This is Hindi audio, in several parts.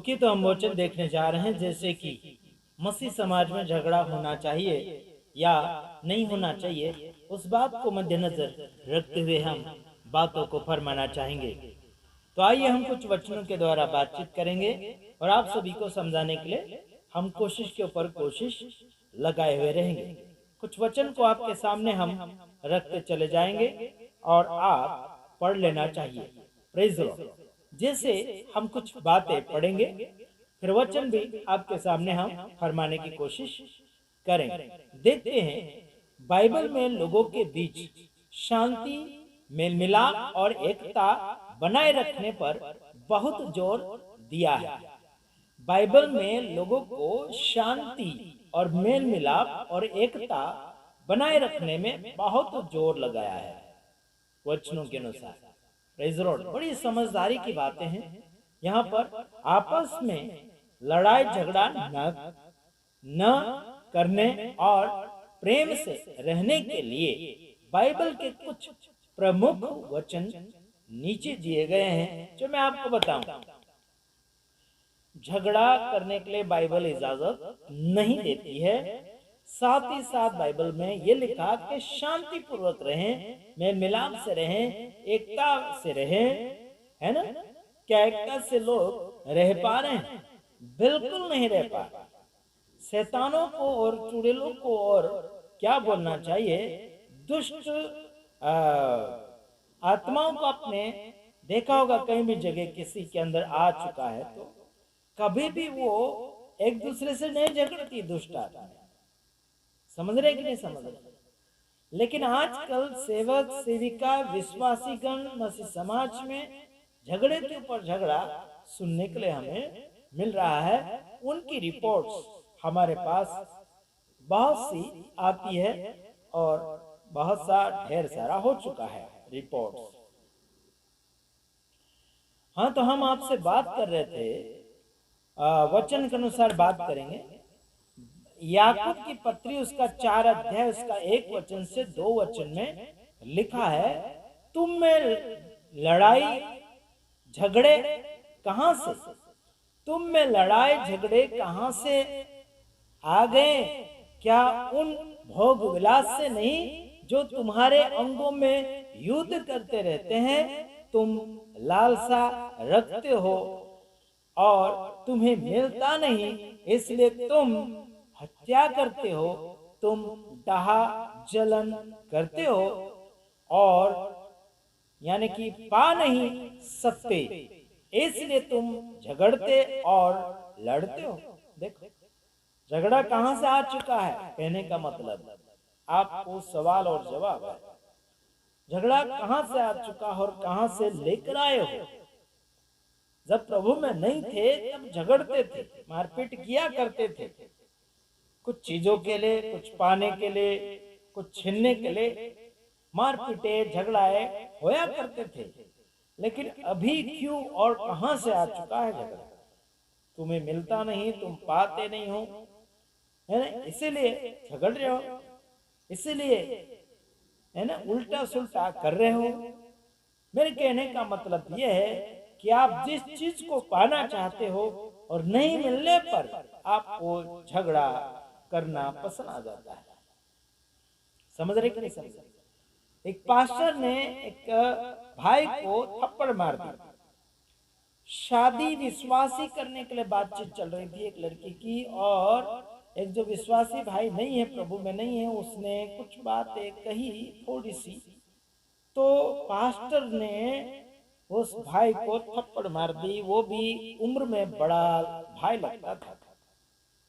ओके, तो हम वचन देखने जा रहे हैं जैसे कि मसीह समाज में झगड़ा होना चाहिए या नहीं होना चाहिए, उस बात को मद्देनजर रखते हुए हम बातों को फरमाना चाहेंगे। तो आइए हम कुछ वचनों के द्वारा बातचीत करेंगे और आप सभी को समझाने के लिए हम कोशिश के ऊपर कोशिश लगाए हुए रहेंगे। कुछ वचन को आपके सामने हम रखते चले जाएंगे और आप पढ़ लेना चाहिए। Praise the Lord. जैसे हम कुछ बातें पढ़ेंगे, फिर वचन भी आपके सामने हम फरमाने की कोशिश करेंगे। देखते हैं बाइबल में लोगों के बीच शांति, मेल मिलाप और एकता बनाए रखने पर बहुत जोर दिया है। बाइबल में लोगों को शांति और मेल मिलाप और एकता बनाए रखने में बहुत जोर लगाया है वचनों के अनुसार। Praise the Lord. बड़ी समझदारी की बातें हैं। यहाँ पर आपस में लड़ाई झगड़ा न करने और प्रेम से रहने के लिए बाइबल के कुछ प्रमुख वचन नीचे दिए गए हैं जो मैं आपको बताऊं। झगड़ा करने के लिए बाइबल इजाजत नहीं देती है। साथ ही साथ बाइबल में ये लिखा कि शांति पूर्वक रहें, मेल मिलाप से रहें, एकता से रहें, है ना। क्या एकता से लोग रह पा रहे हैं? बिल्कुल नहीं रह पा रहे। शैतानों को और चुड़ैलों को और क्या बोलना चाहिए, दुष्ट आत्माओं को आपने देखा होगा कहीं भी जगह किसी के अंदर आ चुका है तो कभी भी वो एक दूसरे से नहीं झगड़ती दुष्ट आत्मा। समझ रहे कि नहीं समझ रहे? लेकिन आजकल सेवक सेविका विश्वासी गण मसीह समाज में झगड़े के ऊपर झगड़ा सुनने के लिए हमें मिल रहा है। उनकी रिपोर्ट्स हमारे पास बहुत सी आती है और बहुत सा ढेर सारा हो चुका है रिपोर्ट्स। हाँ, तो हम आपसे बात कर रहे थे, वचन के अनुसार बात करेंगे। याकूब की पत्री उसका 4 अध्याय उसका 1 वचन से 2 वचन में लिखा है, तुम में लड़ाई झगड़े कहां से, तुम में लड़ाई झगड़े कहां से आ गए? क्या उन भोग विलास से नहीं जो तुम्हारे अंगों में युद्ध करते रहते हैं? तुम लालसा रखते हो और तुम्हें मिलता नहीं, इसलिए तुम हत्या करते हो, तुम डाहा जलन करते हो और यानी कि पा नहीं सकते, इसलिए तुम झगड़ते और लड़ते हो। देखो झगड़ा कहां से आ चुका है, कहने का मतलब आपको सवाल और जवाब है। झगड़ा कहां से आ चुका है और कहां से लेकर आए हो? जब प्रभु में नहीं थे तब झगड़ते थे, मारपीट किया करते थे, कुछ चीजों के लिए, कुछ पाने के लिए, कुछ छीनने के लिए मारपीटे झगड़ाए होया करते थे। लेकिन अभी क्यों और कहां से आ चुका है झगड़ा? तुम्हें मिलता नहीं, तुम पाते नहीं हो, है ना, इसीलिए झगड़ रहे हो, इसीलिए है ना उल्टा सुल्टा कर रहे हो। मेरे कहने का मतलब यह है कि आप जिस चीज को पाना चाहते हो और नहीं मिलने पर आपको झगड़ा करना पसंद आ जाता है। समझ रहे कि नहीं समझ रहे? एक पास्टर ने एक भाई को थप्पड़ मार दिया। शादी विश्वासी करने के लिए बातचीत चल रही थी एक लड़की की, और एक जो विश्वासी भाई नहीं है, प्रभु में नहीं है, उसने कुछ बातें कही थोड़ी सी, तो पास्टर ने उस भाई को थप्पड़ मार दी। वो भी उम्र में बड़ा भाई लगता था,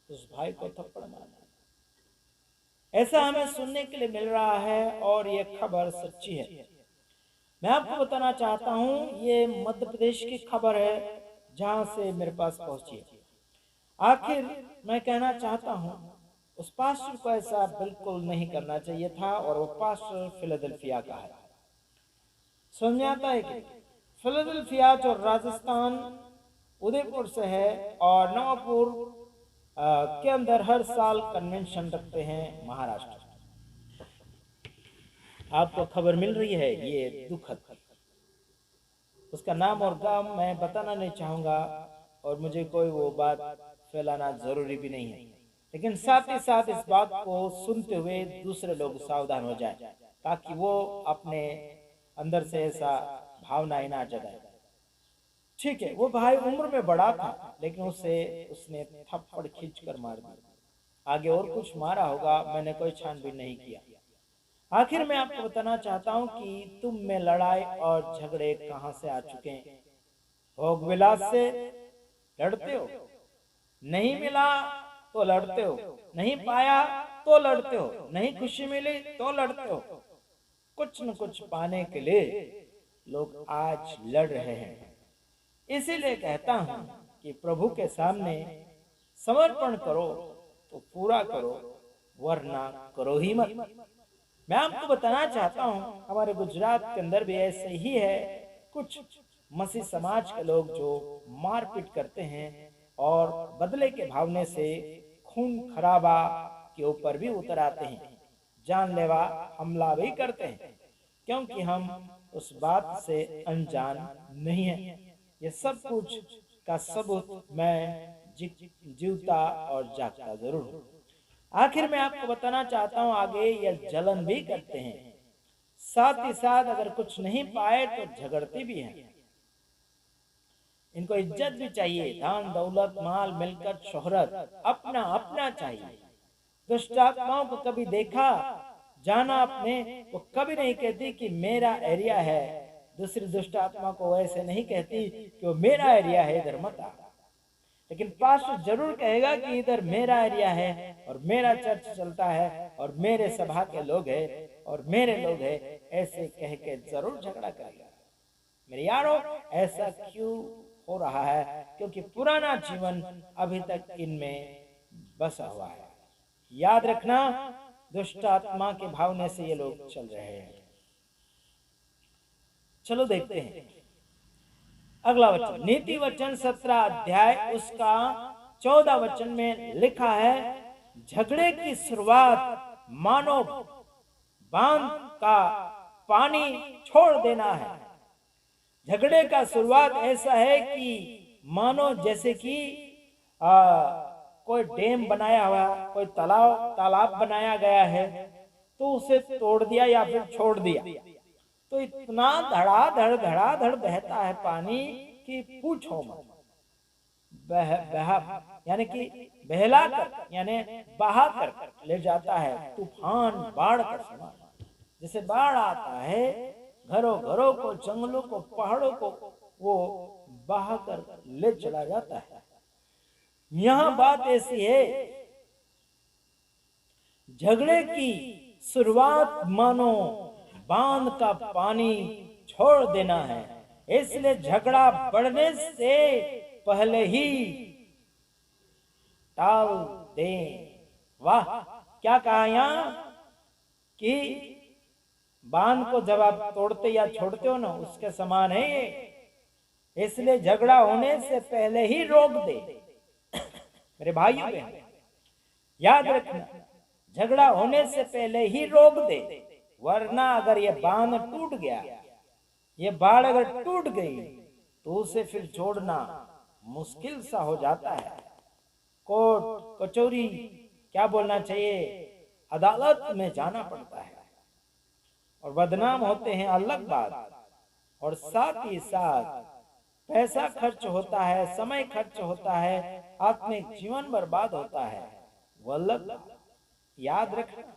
उस भाई को थप्पड़ मार दी। ऐसा हमें सुनने के लिए मिल रहा है और ये खबर सच्ची है। मैं आपको बताना चाहता हूं, ये मध्य प्रदेश की खबर है जहां से मेरे पास पहुंची है। आखिर मैं कहना चाहता हूं, उस पास्टर को ऐसा बिल्कुल नहीं करना चाहिए था, और वो पास्टर फिलाडेल्फिया का है। समझ आता है कि फिलाडेल्फिया जो राजस्थान उदयपुर से है, और नवापुर के अंदर हर साल कन्वेंशन रखते हैं महाराष्ट्र। आपको खबर मिल रही है, ये दुखद। उसका नाम और गांव मैं बताना नहीं चाहूंगा, और मुझे कोई वो बात फैलाना जरूरी भी नहीं है, लेकिन साथ ही साथ इस बात को सुनते हुए दूसरे लोग सावधान हो जाए, ताकि वो अपने अंदर से ऐसा भावनाएं ना जगाए। ठीक है, वो भाई उम्र में बड़ा था, लेकिन उसने थप्पड़ खींच कर मार दिया। आगे और कुछ मारा होगा, मैंने कोई छानबीन नहीं किया। आखिर में आपको बताना चाहता हूं कि तुम में लड़ाई और झगड़े कहां से आ चुके हैं। भोग विलास से लड़ते हो, नहीं मिला तो लड़ते हो, नहीं पाया तो लड़ते हो, नहीं खुशी मिली तो लड़ते हो। कुछ न कुछ पाने के लिए लोग आज लड़ रहे हैं। इसीलिए कहता हूं कि प्रभु के सामने समर्पण करो तो पूरा करो, वरना करो ही मत। मैं आपको बताना चाहता हूं, हमारे गुजरात के अंदर भी ऐसे ही है। कुछ मसीह समाज के लोग जो मारपीट करते हैं और बदले के भावने से खून खराबा के ऊपर भी उतर आते हैं, जानलेवा हमला भी करते हैं, क्योंकि हम उस बात से अनजान नहीं है। ये सब कुछ का सबूत मैं जीवता और जागता जरूर हूँ। आखिर में आपको बताना चाहता हूँ, आगे यह जलन भी करते हैं, साथ ही साथ अगर कुछ नहीं पाए तो झगड़ते भी हैं। इनको इज्जत भी चाहिए, धन दौलत माल मिलकर शोहरत अपना अपना चाहिए। दुष्ट आत्माओं को कभी देखा जाना आपने, वो कभी नहीं कहती कि मेरा एरिया है। दूसरी दुष्ट आत्मा को ऐसे नहीं कहती कि वो मेरा एरिया है, इधर मत आ। लेकिन पास्टर जरूर कहेगा कि इधर मेरा एरिया है और मेरा चर्च चलता है और मेरे सभा के लोग हैं और मेरे लोग हैं, ऐसे कह के जरूर झगड़ा करेगा। मेरे यारों, ऐसा क्यों हो रहा है? क्योंकि पुराना जीवन अभी तक इनमें बसा हुआ है। याद रखना, दुष्ट आत्मा के भावने से ये लोग चल रहे हैं। चलो देखते हैं अगला वचन, नीति वचन 17 अध्याय उसका 14 वचन में लिखा है, झगड़े की शुरुआत मानो बांध का पानी छोड़ देना है। झगड़े का शुरुआत ऐसा है कि मानो जैसे कि कोई डैम बनाया हुआ, कोई तालाब बनाया गया है, तो उसे तोड़ दिया या फिर छोड़ दिया, तो इतना धड़ाधड़ बहता है पानी कि पूछो मत। यानी कि बहला कर, यानी बहा कर ले जाता है, तूफान बाढ़ का समान। जैसे बाढ़ आता है, घरों घरों को, जंगलों को, पहाड़ों को वो बहा कर ले चला जाता है। यहां बात ऐसी है, झगड़े की शुरुआत मानो बांध का पानी छोड़ देना है। इसलिए झगड़ा बढ़ने से पहले ही टाल दें। वाह, क्या कहा यहां कि बांध को जब आप तोड़ते या छोड़ते हो ना, उसके समान है ये। इसलिए झगड़ा होने से पहले ही रोक दे। मेरे भाइयों बहन, याद रखना, झगड़ा होने से पहले ही रोक दे, वरना अगर ये बांध टूट गया, ये बाढ़ अगर टूट गई, तो उसे फिर जोड़ना मुश्किल सा हो जाता है। कोर्ट कचौरी, क्या बोलना चाहिए, अदालत में जाना पड़ता है और बदनाम होते हैं, अलग बात। और साथ ही साथ पैसा खर्च होता है, समय खर्च होता है, आत्मिक जीवन बर्बाद होता है, वो अलग बात। याद रखना,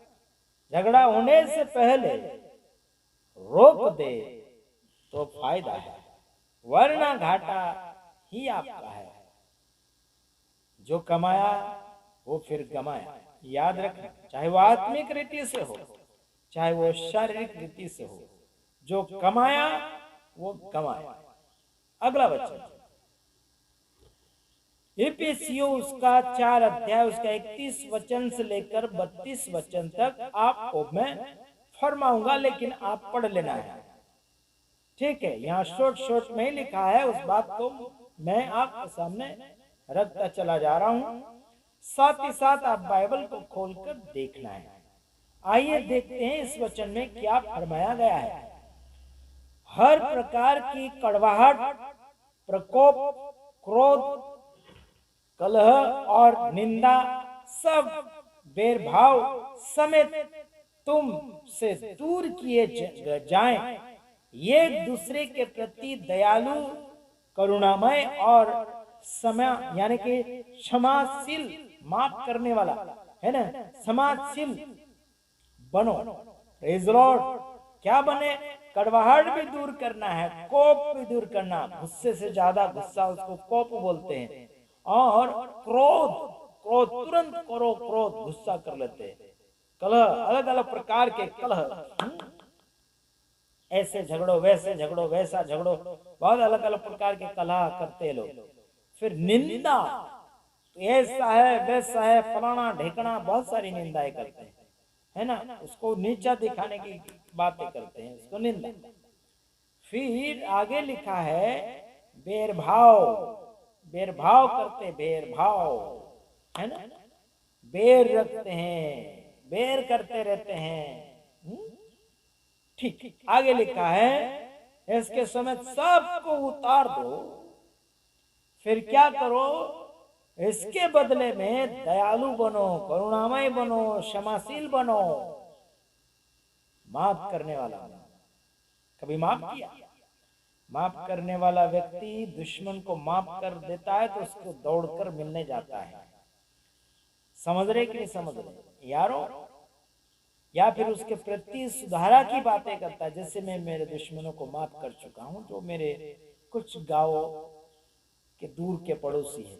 झगड़ा होने से पहले रोक दे तो फायदा है, वरना घाटा ही आपका है। जो कमाया वो फिर गमाया। याद रखना, चाहे वो आत्मिक रीति से हो, चाहे वो शारीरिक रीति से हो, जो कमाया वो गमाया। अगला वचन, इफिसियों उसका 4 अध्याय उसका 31 वचन से लेकर 32 वचन तक आपको मैं फरमाऊंगा, लेकिन आप पढ़ लेना है। ठीक है, यहाँ शॉर्ट में ही लिखा है, उस बात को मैं आपके सामने रखता चला जा रहा हूं। साथ ही साथ आप बाइबल को खोलकर देखना है। आइए देखते हैं इस वचन में क्या फरमाया गया है। हर प्रकार की कड़वाहट, प्रकोप, क्रोध, कलह और निंदा सब भेदभाव समेत तुम से दूर किए जाएं। एक दूसरे के प्रति दयालु, करुणामय और समय यानी कि क्षमाशील, माफ करने वाला है ना, क्षमाशील बनो। Praise the Lord. क्या बने? कड़वाहट भी दूर करना है, कोप भी दूर करना। गुस्से से ज्यादा गुस्सा उसको कोप बोलते हैं। और क्रोध, क्रोध तुरंत करो, क्रोध गुस्सा कर लेते हैं। कलह, अलग अलग प्रकार के कलह, ऐसे झगड़ो, वैसे झगड़ो, वैसा झगड़ो, बहुत अलग अलग प्रकार के कलह करते हैं लोग। फिर निंदा, ऐसा है, वैसा है, फलाना ढेकना, बहुत सारी निंदाएं करते हैं, है ना। उसको नीचा दिखाने की बातें करते हैं, उसको निंदा। फिर आगे लिखा है भेदभाव, भेदभाव करते, भेदभाव, है ना, बैर रखते हैं, बैर करते रहते हैं। ठीक, आगे लिखा है इसके समय सबको उतार दो। फिर क्या करो? इसके बदले में दयालु बनो, करुणामय बनो, क्षमाशील बनो, माफ करने वाला बनो। कभी माफ किया? माफ करने वाला व्यक्ति दुश्मन को माफ कर देता है तो उसको दौड़कर मिलने जाता है। समझ रहे कि नहीं समझ रहे यारों? या फिर उसके प्रति सुधारा की बातें करता है, जैसे मैं मेरे दुश्मनों को माफ कर चुका हूं, जो मेरे कुछ गांव के दूर के पड़ोसी हैं,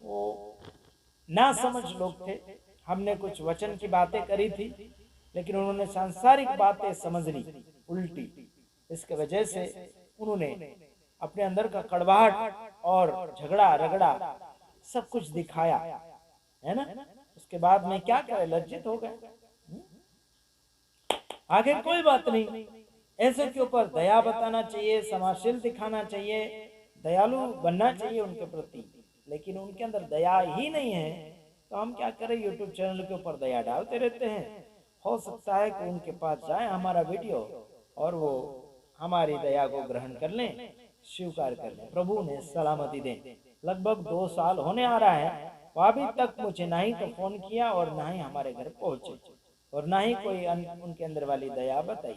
वो ना समझ लोग थे। हमने कुछ वचन की बातें करी थी, लेकिन उन्होंने सांसारिक बातें समझ ली उल्टी। इसके वजह से उन्होंने अपने अंदर का कड़वाहट और झगड़ा रगड़ा सब कुछ दिखाया, है ना। उसके बाद में क्या करे? लज्जित हो गए। आगे कोई बात नहीं, ऐसे के ऊपर दया बताना चाहिए, क्षमाशील दिखाना चाहिए, दयालु बनना चाहिए उनके प्रति। लेकिन उनके अंदर दया ही नहीं है तो हम क्या करें? यूट्यूब चैनल के ऊपर दया डालते रहते हैं। हो सकता है कि उनके पास जाए हमारा वीडियो और वो हमारी दया को ग्रहण कर लें, स्वीकार कर लें। प्रभु ने सलामती दें। लगभग 2 साल होने आ रहा है, वो अभी तक मुझे ना ही तो फोन किया और ना ही हमारे घर पहुंचे और ना ही कोई उनके अंदर वाली दया बताई।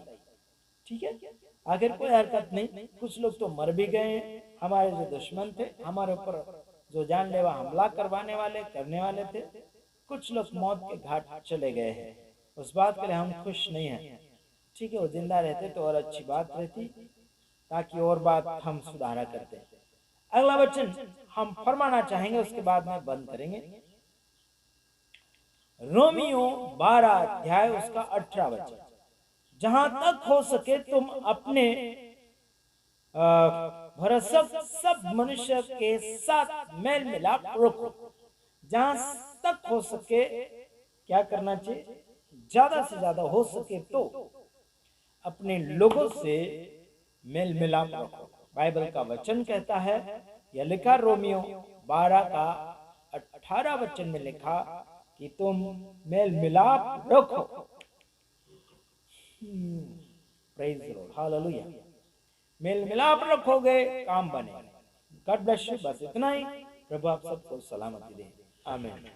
ठीक है, आखिर कोई हरकत नहीं। कुछ लोग तो मर भी गए, हमारे जो दुश्मन थे, हमारे ऊपर जो जानलेवा हमला करवाने वाले करने वाले थे, कुछ लोग मौत के घाट चले गए हैं। उस बात के लिए हम खुश नहीं हैं। ठीक है, वो जिंदा रहते तो और अच्छी बात रहती, ताकि और बात हम सुधारा करते। अगला वचन हम फरमाना चाहेंगे, उसके बाद में बंद करेंगे। रोमियो 12 अध्याय उसका 18 वचन। जहां तक हो सके तुम अपने भरसक सब मनुष्य के साथ मेल मिलाप रखो। जहां तक हो सके क्या करना चाहिए? ज्यादा से ज्यादा हो सके तो अपने लोगों से मेल मिलाप रखो। बाइबल का वचन कहता है, यह लिखा रोमियो 12 का 18 वचन में लिखा कि तुम मेल मिलाप रखो। Praise the Lord, hallelujah. मेल मिलाप रखोगे, काम बनेगा। God bless you. बस इतना ही। प्रभु आप सबको सलामती दे। आमीन।